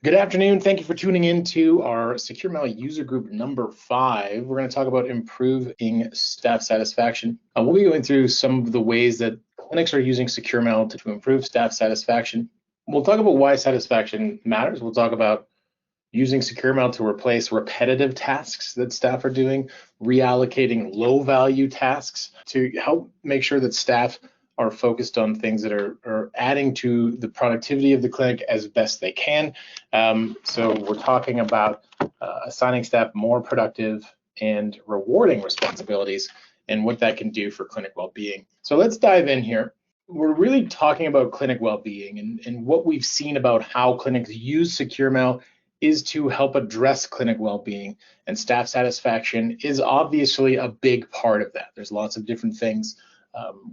Good afternoon. Thank you for tuning in to our SecureMail user group number 5. We're going to talk about improving staff satisfaction. We'll be going through some of the ways that clinics are using SecureMail to improve staff satisfaction. We'll talk about why satisfaction matters. We'll talk about using SecureMail to replace repetitive tasks that staff are doing, reallocating low-value tasks to help make sure that staff are focused on things that are adding to the productivity of the clinic as best they can. So we're talking about assigning staff more productive and rewarding responsibilities and what that can do for clinic well-being. So let's dive in here. We're really talking about clinic well-being, and what we've seen about how clinics use SecureMail is to help address clinic well-being, and staff satisfaction is obviously a big part of that. There's lots of different things.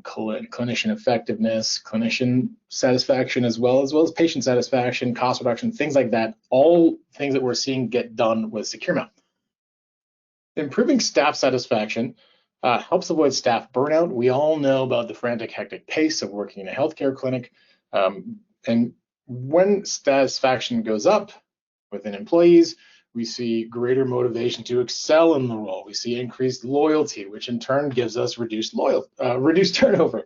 Clinician effectiveness, clinician satisfaction, as well as patient satisfaction, cost reduction, things like that, all things that we're seeing get done with SecureMail. Improving staff satisfaction helps avoid staff burnout. We all know about the frantic, hectic pace of working in a healthcare clinic. And when satisfaction goes up within employees, we see greater motivation to excel in the role. We see increased loyalty, which in turn gives us reduced turnover.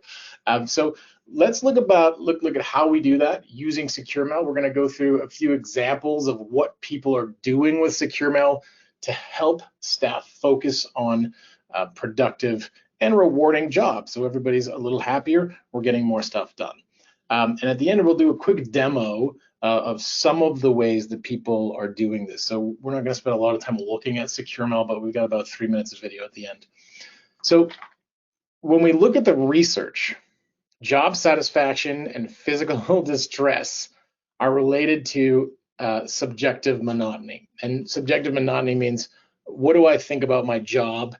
So let's look at how we do that using SecureMail. We're going to go through a few examples of what people are doing with SecureMail to help staff focus on productive and rewarding jobs. So everybody's a little happier. We're getting more stuff done. And at the end, we'll do a quick demo of some of the ways that people are doing this. So we're not going to spend a lot of time looking at SecureMail, but we've got about 3 minutes of video at the end. So when we look at the research, job satisfaction and physical distress are related to subjective monotony. And subjective monotony means, what do I think about my job?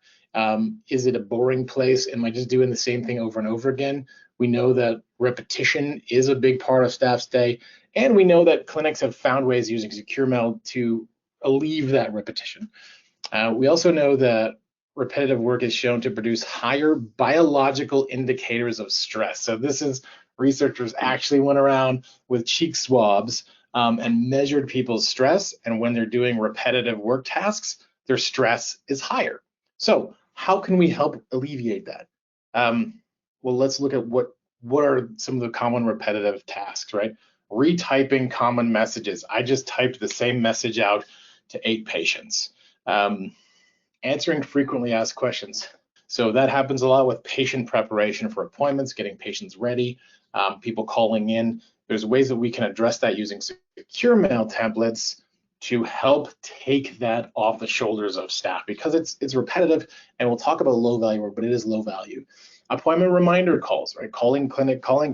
Is it a boring place? Am I just doing the same thing over and over again? We know that repetition is a big part of staff's day, and we know that clinics have found ways using SecureMail to alleviate that repetition. We also know that repetitive work is shown to produce higher biological indicators of stress. So this is, researchers actually went around with cheek swabs and measured people's stress, and when they're doing repetitive work tasks, their stress is higher. So how can we help alleviate that? Well, let's look at what are some of the common repetitive tasks, right? Retyping common messages. I just typed the same message out to 8 patients. Answering frequently asked questions. So that happens a lot with patient preparation for appointments, getting patients ready, people calling in. There's ways that we can address that using SecureMail templates to help take that off the shoulders of staff, because it's repetitive, and we'll talk about low value work, but it is low value. Appointment reminder calls, right? Calling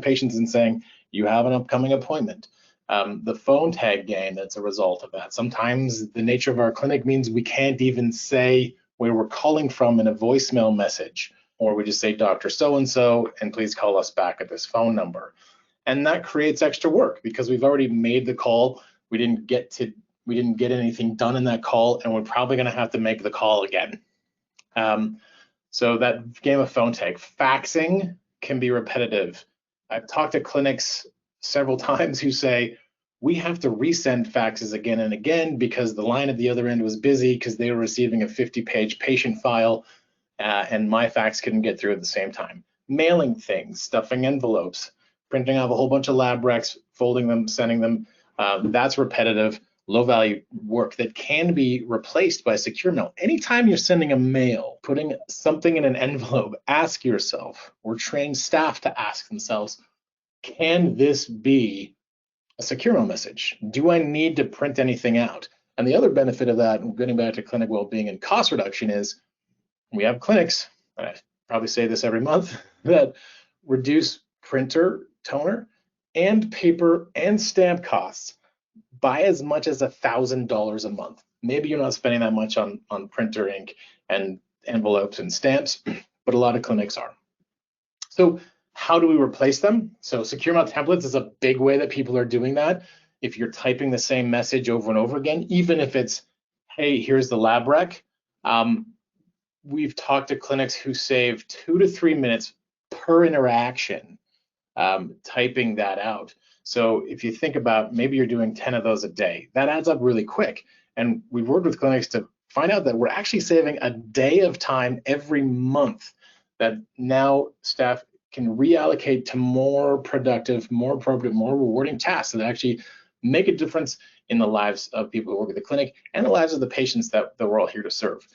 patients and saying, you have an upcoming appointment. The phone tag game that's a result of that. Sometimes the nature of our clinic means we can't even say where we're calling from in a voicemail message, or we just say Dr. So-and-so, and please call us back at this phone number. And that creates extra work because we've already made the call. We didn't get anything done in that call, and we're probably going to have to make the call again. So that game of phone tag. Faxing can be repetitive. I've talked to clinics several times who say, we have to resend faxes again and again because the line at the other end was busy because they were receiving a 50-page patient file and my fax couldn't get through at the same time. Mailing things, stuffing envelopes, printing off a whole bunch of lab recs, folding them, sending them, that's repetitive, low-value work that can be replaced by SecureMail. Anytime you're sending a mail, putting something in an envelope, ask yourself, or train staff to ask themselves, can this be a SecureMail message? Do I need to print anything out? And the other benefit of that, and getting back to clinic well-being and cost reduction, is we have clinics, and I probably say this every month, that reduce printer, toner, and paper and stamp costs by as much as $1,000 a month. Maybe you're not spending that much on printer ink and envelopes and stamps, but a lot of clinics are. So how do we replace them? So SecureMail templates is a big way that people are doing that. If you're typing the same message over and over again, even if it's, hey, here's the lab rec, we've talked to clinics who save 2 to 3 minutes per interaction typing that out. So if you think about maybe you're doing 10 of those a day, that adds up really quick. And we've worked with clinics to find out that we're actually saving a day of time every month that now staff can reallocate to more productive, more appropriate, more rewarding tasks that actually make a difference in the lives of people who work at the clinic and the lives of the patients that we're all here to serve.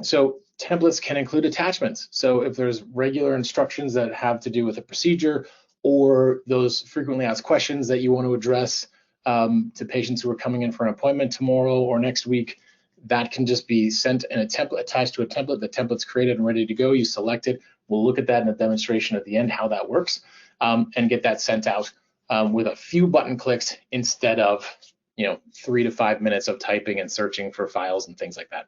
So templates can include attachments. So if there's regular instructions that have to do with a procedure or those frequently asked questions that you want to address to patients who are coming in for an appointment tomorrow or next week, that can just be sent in a template, attached to a template. The template's created and ready to go. You select it. We'll look at that in a demonstration at the end, how that works, and get that sent out with a few button clicks instead of 3 to 5 minutes of typing and searching for files and things like that.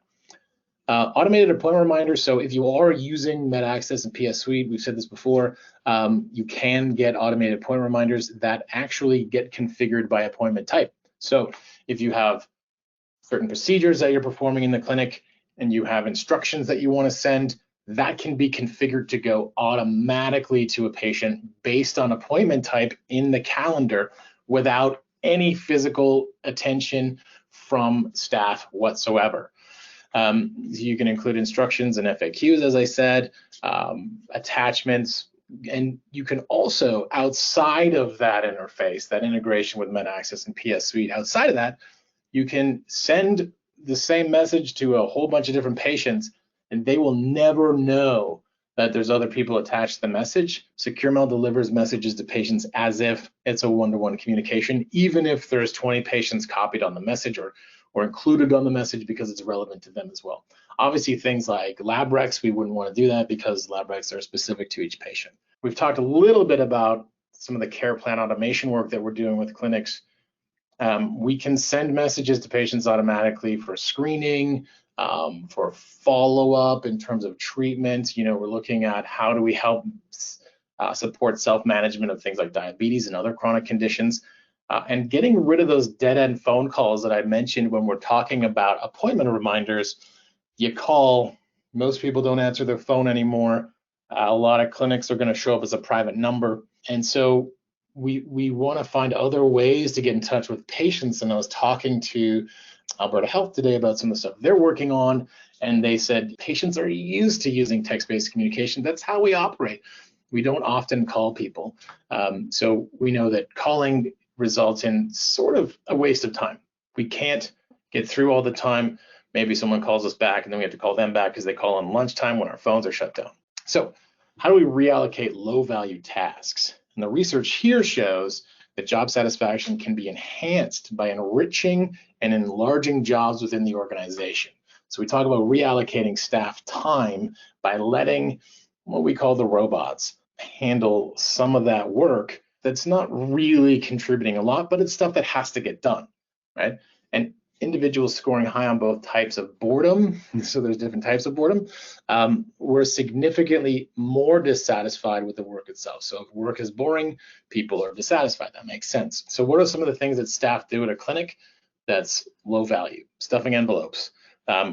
Automated appointment reminders. So if you are using MedAccess and PS Suite, we've said this before, you can get automated appointment reminders that actually get configured by appointment type. So if you have certain procedures that you're performing in the clinic and you have instructions that you want to send, that can be configured to go automatically to a patient based on appointment type in the calendar without any physical attention from staff whatsoever. You can include instructions and FAQs, as I said, attachments, and you can also, outside of that interface, that integration with MedAccess and PS Suite, outside of that, you can send the same message to a whole bunch of different patients, and they will never know that there's other people attached to the message. SecureMail delivers messages to patients as if it's a one-to-one communication, even if there's 20 patients copied on the message or included on the message because it's relevant to them as well. Obviously, things like lab recs, we wouldn't want to do that because lab recs are specific to each patient. We've talked a little bit about some of the care plan automation work that we're doing with clinics. We can send messages to patients automatically for screening, for follow-up in terms of treatment. We're looking at how do we help support self-management of things like diabetes and other chronic conditions. And getting rid of those dead-end phone calls that I mentioned when we're talking about appointment reminders. You call, most people don't answer their phone anymore. A lot of clinics are going to show up as a private number. And so we want to find other ways to get in touch with patients. And I was talking to Alberta Health today about some of the stuff they're working on. And they said patients are used to using text-based communication. That's how we operate. We don't often call people. So we know that calling results in sort of a waste of time. We can't get through all the time. Maybe someone calls us back and then we have to call them back because they call on lunchtime when our phones are shut down. So how do we reallocate low value tasks? And the research here shows that job satisfaction can be enhanced by enriching and enlarging jobs within the organization. So we talk about reallocating staff time by letting what we call the robots handle some of that work that's not really contributing a lot, but it's stuff that has to get done, right? And individuals scoring high on both types of boredom, so there's different types of boredom, were significantly more dissatisfied with the work itself. So if work is boring, people are dissatisfied. That makes sense. So what are some of the things that staff do at a clinic that's low value? Stuffing envelopes.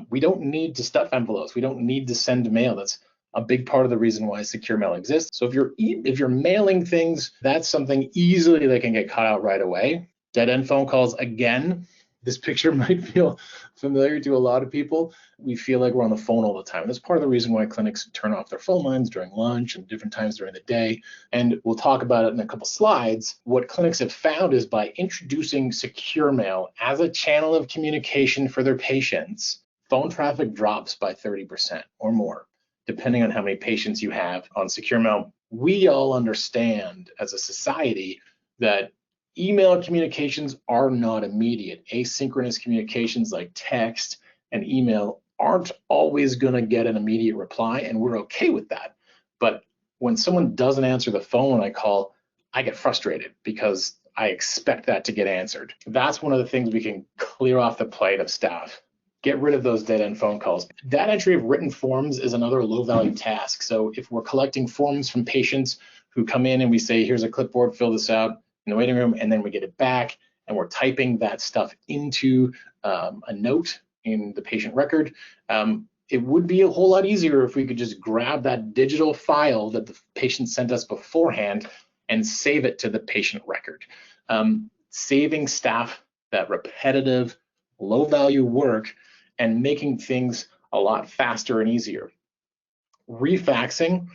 We don't need to stuff envelopes. We don't need to send mail. That's a big part of the reason why Secure Mail exists. So if you're mailing things, that's something easily that can get cut out right away. Dead end phone calls, again, this picture might feel familiar to a lot of people. We feel like we're on the phone all the time. That's part of the reason why clinics turn off their phone lines during lunch and different times during the day. And we'll talk about it in a couple slides. What clinics have found is by introducing Secure Mail as a channel of communication for their patients, phone traffic drops by 30% or more, depending on how many patients you have on Secure Mail. We all understand as a society that email communications are not immediate. Asynchronous communications like text and email aren't always going to get an immediate reply, and we're okay with that. But when someone doesn't answer the phone when I call, I get frustrated because I expect that to get answered. That's one of the things we can clear off the plate of staff. Get rid of those dead-end phone calls. Data entry of written forms is another low-value task. So if we're collecting forms from patients who come in and we say, here's a clipboard, fill this out in the waiting room, and then we get it back, and we're typing that stuff into a note in the patient record, it would be a whole lot easier if we could just grab that digital file that the patient sent us beforehand and save it to the patient record. Saving staff that repetitive, low value work and making things a lot faster and easier. Refaxing,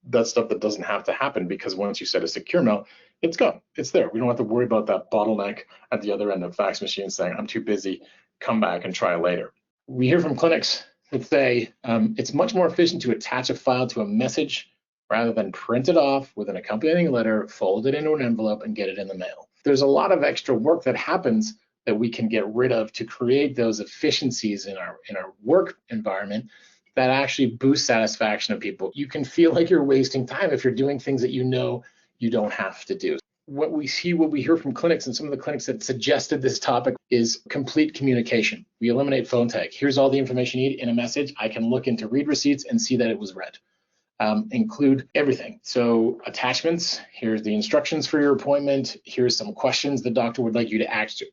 that's stuff that doesn't have to happen, because once you set a secure mail, it's gone. It's there. We don't have to worry about that bottleneck at the other end of fax machine saying, I'm too busy, come back and try later. We hear from clinics that say it's much more efficient to attach a file to a message rather than print it off with an accompanying letter, fold it into an envelope, and get it in the mail. There's a lot of extra work that happens that we can get rid of to create those efficiencies in our work environment that actually boost satisfaction of people. You can feel like you're wasting time if you're doing things that you know you don't have to do. What we hear from clinics, and some of the clinics that suggested this topic, is complete communication. We eliminate phone tag. Here's all the information you need in a message. I can look into read receipts and see that it was read. Include everything. So attachments, here's the instructions for your appointment. Here's some questions the doctor would like you to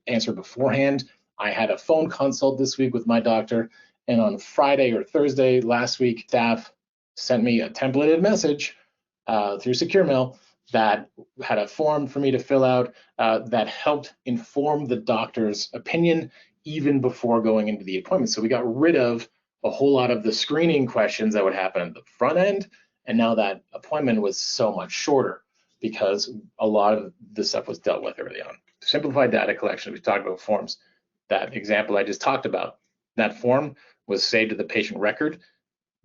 answer beforehand. I had a phone consult this week with my doctor, and on Friday or Thursday last week, staff sent me a templated message through Secure Mail that had a form for me to fill out that helped inform the doctor's opinion even before going into the appointment. So we got rid of a whole lot of the screening questions that would happen at the front end, and now that appointment was so much shorter because a lot of the stuff was dealt with early on. Simplified data collection, we talked about forms. That example I just talked about, that form was saved to the patient record,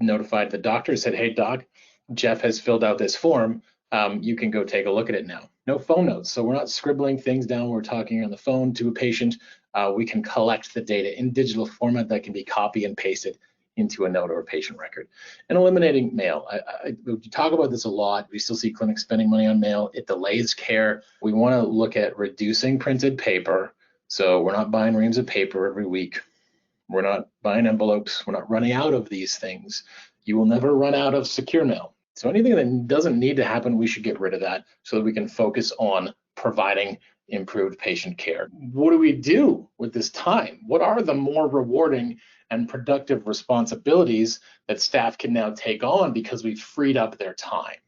notified the doctor, said, hey doc, Jeff has filled out this form, you can go take a look at it now. No phone notes, so we're not scribbling things down, we're talking on the phone to a patient. We can collect the data in digital format that can be copy and pasted into a note or a patient record. And eliminating mail. We talk about this a lot. We still see clinics spending money on mail. It delays care. We want to look at reducing printed paper. So we're not buying reams of paper every week. We're not buying envelopes. We're not running out of these things. You will never run out of secure mail. So anything that doesn't need to happen, we should get rid of that so that we can focus on providing improved patient care. What do we do with this time? What are the more rewarding and productive responsibilities that staff can now take on because we've freed up their time?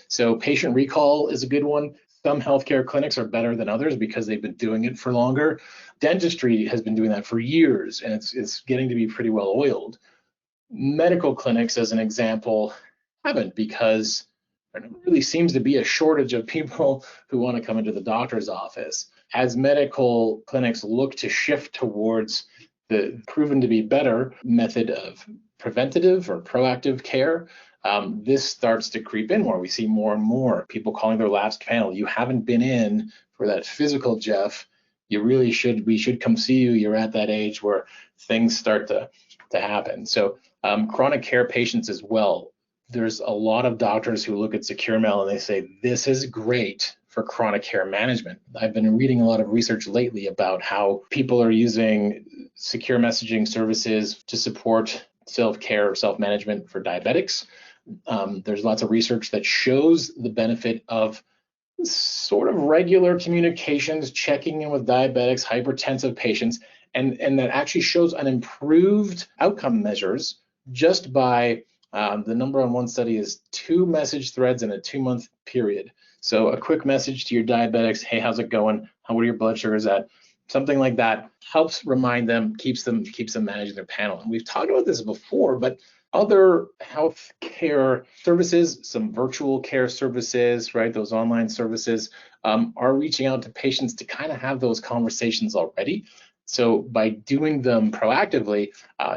So patient recall is a good one. Some healthcare clinics are better than others because they've been doing it for longer. Dentistry has been doing that for years, and it's getting to be pretty well oiled. Medical clinics, as an example, haven't, because there really seems to be a shortage of people who want to come into the doctor's office. As medical clinics look to shift towards the proven to be better method of preventative or proactive care, this starts to creep in more. We see more and more people calling their lapsed panel. You haven't been in for that physical, Jeff. You really should. We should come see you. You're at that age where things start to happen. So chronic care patients as well. There's a lot of doctors who look at secure mail and they say, this is great for chronic care management. I've been reading a lot of research lately about how people are using secure messaging services to support self-care or self-management for diabetics. There's lots of research that shows the benefit of sort of regular communications, checking in with diabetics, hypertensive patients, and that actually shows an improved outcome measures just by the number on one study is 2 message threads in a 2-month period. So a quick message to your diabetics, hey, how's it going? What are your blood sugars at? Something like that helps remind them, keeps them managing their panel. And we've talked about this before, but other health care services, some virtual care services, right? Those online services are reaching out to patients to kind of have those conversations already. So by doing them proactively,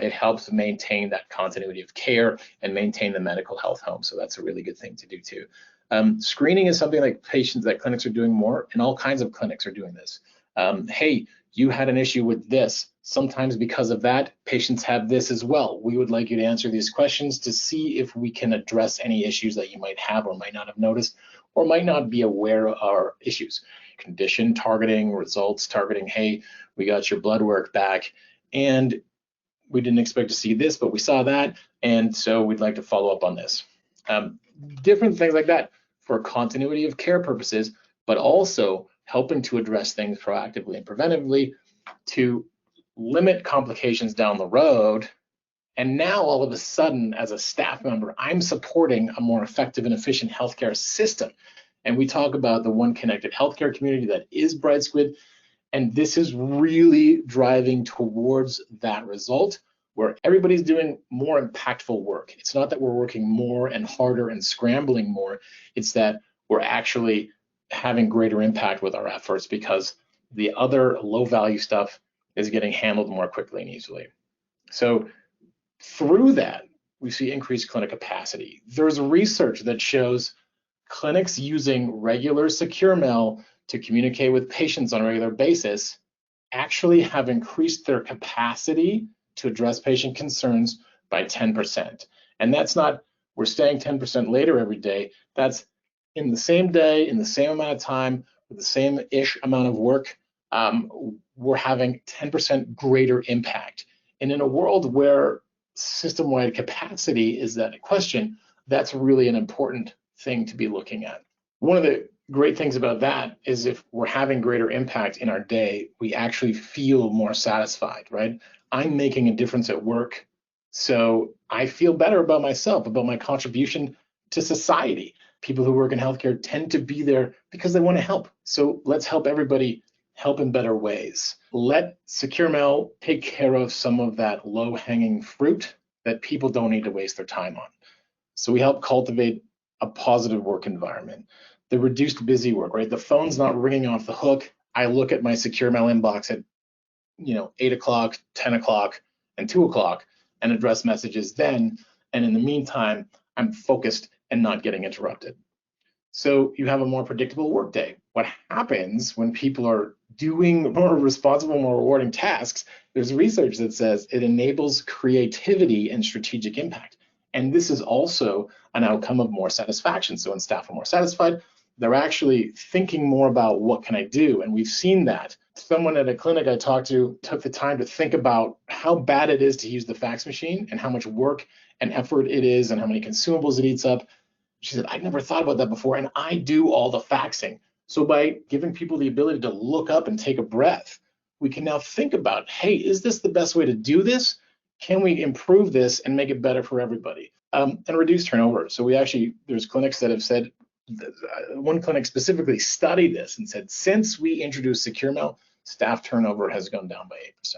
it helps maintain that continuity of care and maintain the medical health home. So that's a really good thing to do too. Screening is something like clinics are doing more, and all kinds of clinics are doing this. Hey, you had an issue with this. Sometimes because of that, patients have this as well. We would like you to answer these questions to see if we can address any issues that you might have or might not have noticed or might not be aware are issues. Condition targeting, results targeting, hey, we got your blood work back and we didn't expect to see this, but we saw that, and so we'd like to follow up on this. Different things like that for continuity of care purposes, but also helping to address things proactively and preventively to limit complications down the road. And now all of a sudden, as a staff member, I'm supporting a more effective and efficient healthcare system. And we talk about the one connected healthcare community that is Brightsquid. And this is really driving towards that result where everybody's doing more impactful work. It's not that we're working more and harder and scrambling more. It's that we're actually having greater impact with our efforts because the other low value stuff is getting handled more quickly and easily. So through that, we see increased clinic capacity. There's research that shows clinics using regular SecureMail to communicate with patients on a regular basis actually have increased their capacity to address patient concerns by 10%. And that's not, we're staying 10% later every day. That's in the same day, in the same amount of time, with the same-ish amount of work, we're having 10% greater impact. And in a world where system-wide capacity is that question, that's really an important thing to be looking at. One of the great things about that is if we're having greater impact in our day, we actually feel more satisfied, right? I'm making a difference at work, so I feel better about myself, about my contribution to society. People who work in healthcare tend to be there because they want to help. So let's help everybody help in better ways. Let SecureMail take care of some of that low-hanging fruit that people don't need to waste their time on. So we help cultivate a positive work environment. The reduced busy work, right? The phone's not ringing off the hook. I look at my SecureMail inbox at 8 o'clock, 10 o'clock, and 2 o'clock and address messages then. And in the meantime, I'm focused and not getting interrupted. So you have a more predictable workday. What happens when people are doing more responsible, more rewarding tasks? There's research that says it enables creativity and strategic impact. And this is also an outcome of more satisfaction. So when staff are more satisfied, they're actually thinking more about what can I do? And we've seen that. Someone at a clinic I talked to took the time to think about how bad it is to use the fax machine and how much work and effort it is and how many consumables it eats up. She said, I'd never thought about that before, and I do all the faxing. So by giving people the ability to look up and take a breath, we can now think about, hey, is this the best way to do this? Can we improve this and make it better for everybody? And reduce turnover. So there's clinics that have said, one clinic specifically studied this and said, since we introduced SecureMail, staff turnover has gone down by 8%.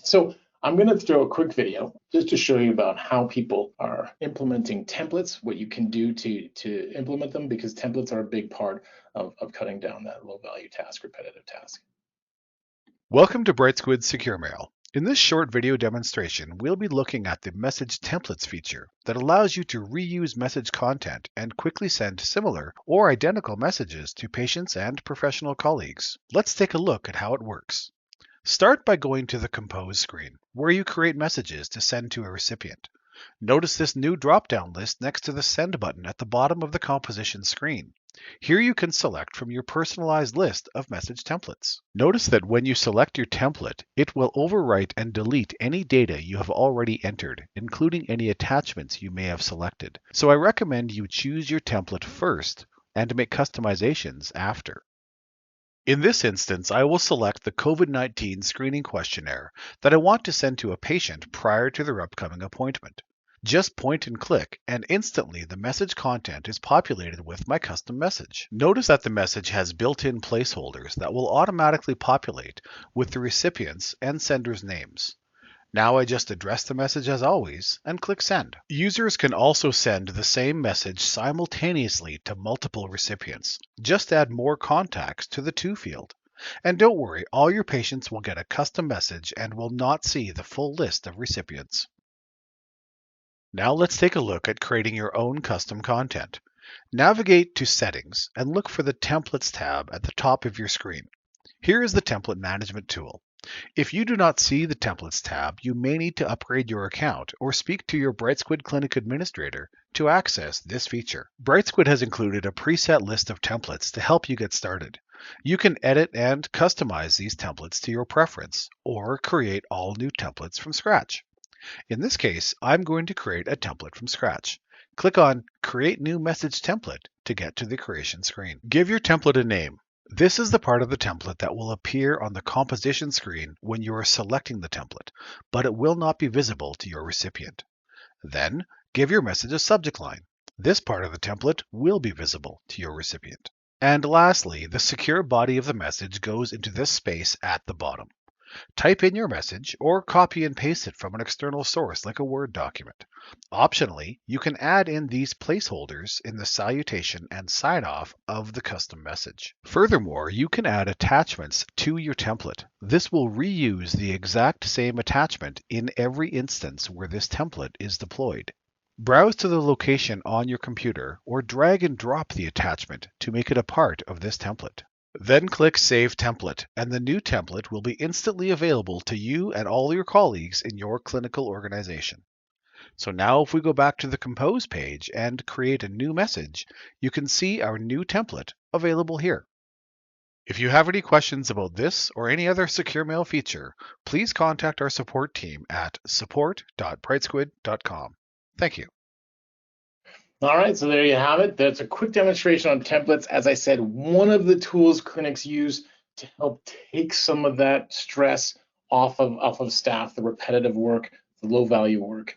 So I'm going to throw a quick video just to show you about how people are implementing templates, what you can do to implement them, because templates are a big part of cutting down that low value task, repetitive task. Welcome to Brightsquid SecureMail. In this short video demonstration, we'll be looking at the Message Templates feature that allows you to reuse message content and quickly send similar or identical messages to patients and professional colleagues. Let's take a look at how it works. Start by going to the Compose screen, where you create messages to send to a recipient. Notice this new drop-down list next to the Send button at the bottom of the composition screen. Here you can select from your personalized list of message templates. Notice that when you select your template, it will overwrite and delete any data you have already entered, including any attachments you may have selected. So I recommend you choose your template first and make customizations after. In this instance, I will select the COVID-19 screening questionnaire that I want to send to a patient prior to their upcoming appointment. Just point and click, and instantly the message content is populated with my custom message. Notice that the message has built-in placeholders that will automatically populate with the recipient's and sender's names. Now I just address the message as always and click Send. Users can also send the same message simultaneously to multiple recipients. Just add more contacts to the To field. And don't worry, all your patients will get a custom message and will not see the full list of recipients. Now let's take a look at creating your own custom content. Navigate to Settings and look for the Templates tab at the top of your screen. Here is the Template Management tool. If you do not see the Templates tab, you may need to upgrade your account or speak to your Brightsquid Clinic Administrator to access this feature. Brightsquid has included a preset list of templates to help you get started. You can edit and customize these templates to your preference or create all new templates from scratch. In this case, I'm going to create a template from scratch. Click on Create New Message Template to get to the creation screen. Give your template a name. This is the part of the template that will appear on the composition screen when you are selecting the template, but it will not be visible to your recipient. Then, give your message a subject line. This part of the template will be visible to your recipient. And lastly, the secure body of the message goes into this space at the bottom. Type in your message or copy and paste it from an external source like a Word document. Optionally, you can add in these placeholders in the salutation and sign-off of the custom message. Furthermore, you can add attachments to your template. This will reuse the exact same attachment in every instance where this template is deployed. Browse to the location on your computer or drag and drop the attachment to make it a part of this template. Then click Save Template, and the new template will be instantly available to you and all your colleagues in your clinical organization. So now if we go back to the Compose page and create a new message, you can see our new template available here. If you have any questions about this or any other secure mail feature, please contact our support team at support.brightsquid.com. Thank you. All right, so there you have it. That's a quick demonstration on templates. As I said, one of the tools clinics use to help take some of that stress off of staff, the repetitive work, the low value work.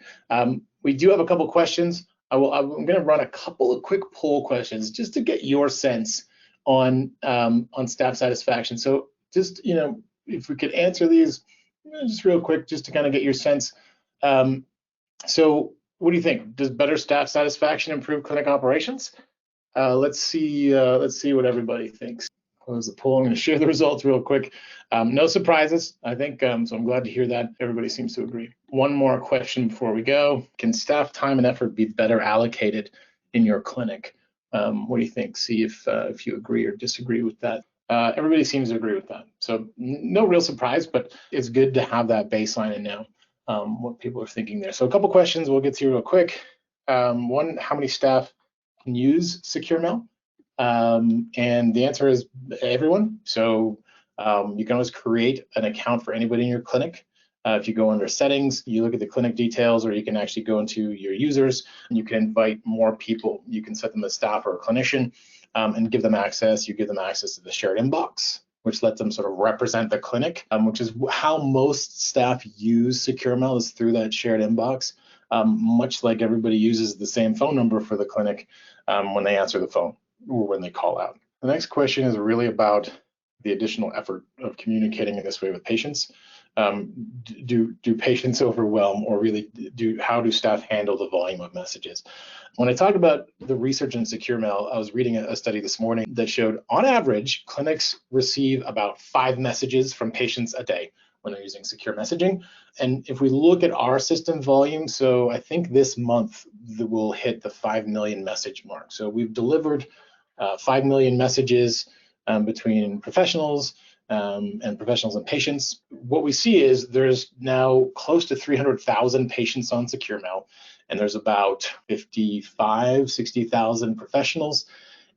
We do have a couple questions. I'm going to run a couple of quick poll questions just to get your sense on staff satisfaction. So just, if we could answer these just real quick, just to kind of get your sense. So what do you think? Does better staff satisfaction improve clinic operations? Let's see what everybody thinks. Close the poll. I'm going to share the results real quick. No surprises, I think, so I'm glad to hear that everybody seems to agree. One more question before we go. Can staff time and effort be better allocated in your clinic? What do you think? See if you agree or disagree with that. Everybody seems to agree with that. So no real surprise, but it's good to have that baseline and know what people are thinking there. So a couple questions we'll get to real quick. One, how many staff can use Secure Mail? And the answer is everyone. So you can always create an account for anybody in your clinic. If you go under settings, you look at the clinic details, or you can actually go into your users and you can invite more people. You can set them as staff or a clinician and give them access. You give them access to the shared inbox, which lets them sort of represent the clinic, which is how most staff use Secure Mail, is through that shared inbox, much like everybody uses the same phone number for the clinic when they answer the phone or when they call out. The next question is really about the additional effort of communicating in this way with patients. Do patients overwhelm, or really how do staff handle the volume of messages? When I talk about the research in Secure Mail, I was reading a study this morning that showed on average, clinics receive about 5 messages from patients a day when they're using secure messaging. And if we look at our system volume, so I think this month we'll hit the 5 million message mark. So we've delivered 5 million messages between professionals and patients. What we see is there's now close to 300,000 patients on Secure Mail, and there's about 60,000 professionals.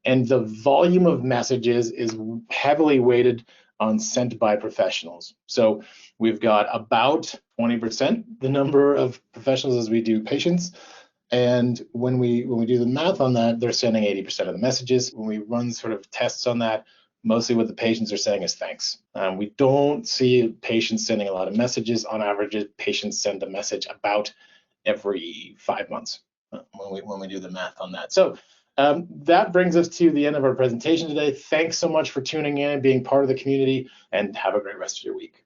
And the volume of messages is heavily weighted on sent by professionals. So we've got about 20% the number of professionals as we do patients. And when we do the math on that, they're sending 80% of the messages. When we run sort of tests on that, mostly what the patients are saying is thanks. We don't see patients sending a lot of messages. On average, patients send a message about every 5 months when we do the math on that. So that brings us to the end of our presentation today. Thanks so much for tuning in and being part of the community, and have a great rest of your week.